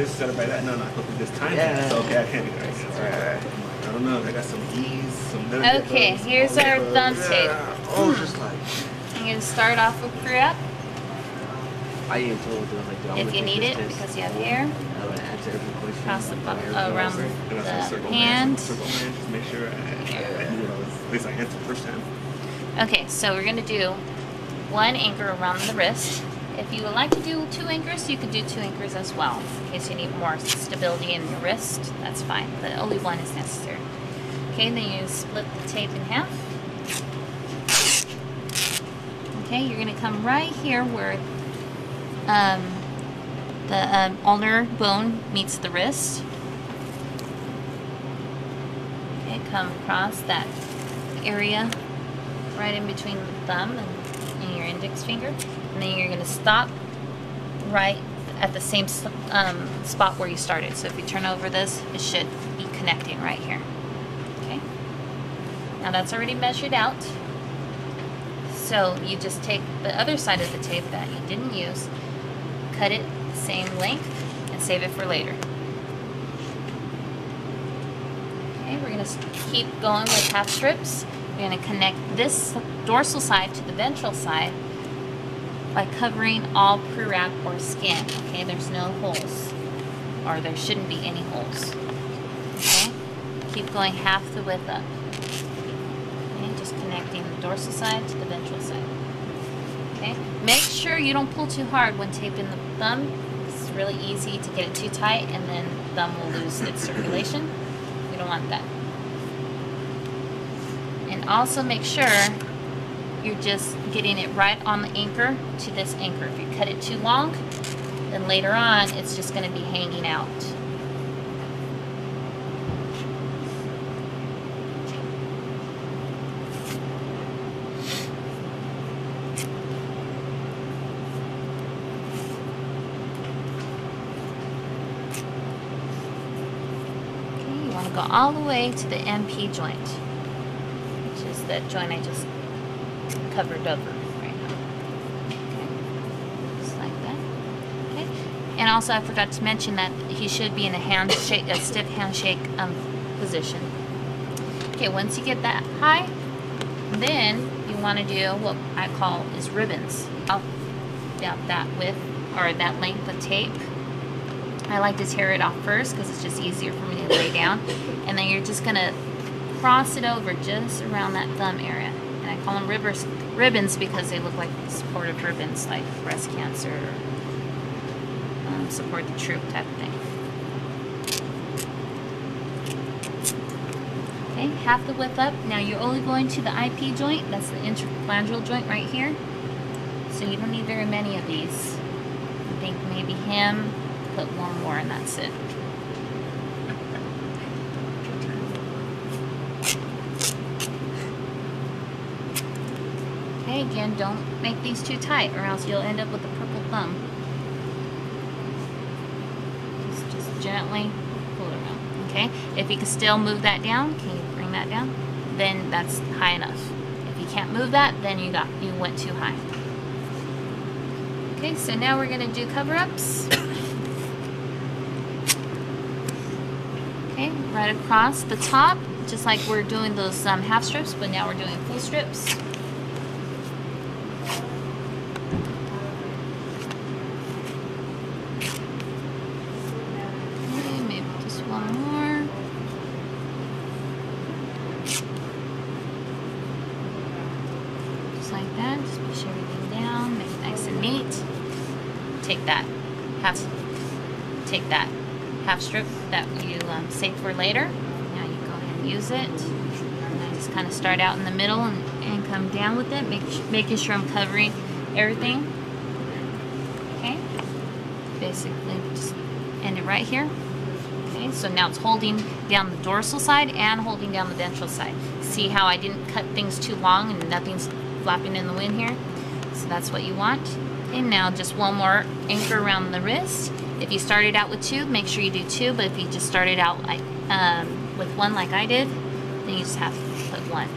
this, set it by that. No, I hope this time. Yeah. So okay, I can't do that. Alright. I don't know. I got some E's, some Okay, here's our thumb tape. Oh, just like. I'm going to start off with pre-up. I even told them like, If you need it, because you have hair. I would answer every question. Across the around the circle hand. Circle hand. Just make sure I do at least I answer first time. Okay, so we're going to do one anchor around the wrist. If you would like to do 2 anchors, you could do 2 anchors as well. In case you need more stability in your wrist, that's fine. But only one is necessary. Okay, then you split the tape in half. Okay, you're going to come right here where the ulnar bone meets the wrist. Okay, come across that area right in between the thumb and your index finger, and then you're going to stop right at the same spot where you started. So if you turn over this, it should be connecting right here. Okay, now that's already measured out, so you just take the other side of the tape that you didn't use, cut it the same length, and save it for later. Okay, we're going to keep going with half strips. We're going to connect this dorsal side to the ventral side by covering all pre-wrap or skin. Okay, there's no holes, or there shouldn't be any holes. Okay, keep going half the width up. Okay, just connecting the dorsal side to the ventral side. Okay, make sure you don't pull too hard when taping the thumb. It's really easy to get it too tight, and then the thumb will lose its circulation. You don't want that. And also make sure you're just getting it right on the anchor to this anchor. If you cut it too long, then later on it's just going to be hanging out. Okay, you want to go all the way to the MP joint, which is that joint I just covered over right now. Okay, just like that. Okay, and also I forgot to mention that he should be in a handshake, a stiff handshake position. Okay, once you get that high, then you want to do what I call is ribbons. Up that width or that length of tape. I like to tear it off first because it's just easier for me to lay down, and then you're just gonna cross it over just around that thumb area. And I call them ribbons because they look like supportive ribbons, like breast cancer, support the troop type of thing. Okay, half the width up. Now you're only going to the IP joint, that's the interphalangeal joint right here. So you don't need very many of these. I think maybe him, put one more and that's it. Okay, again, don't make these too tight or else you'll end up with a purple thumb. Just gently pull it around. Okay, if you can still move that down, can you bring that down? Then that's high enough. If you can't move that, then you went too high. Okay, so now we're going to do cover-ups. Okay, right across the top, just like we're doing those half strips, but now we're doing full strips. Okay, maybe just one more. Just like that, just push everything down, make it nice and neat. Take that half strip that you saved for later. Now you go ahead and use it. And I just kind of start out in the middle and come down with it, making sure I'm covering everything. Okay, basically just end it right here. Okay, so now it's holding down the dorsal side and holding down the ventral side. See how I didn't cut things too long and nothing's flapping in the wind here? So that's what you want. And now just one more anchor around the wrist. If you started out with 2, make sure you do 2, but if you just started out like with 1 like I did, then you just have to put 1.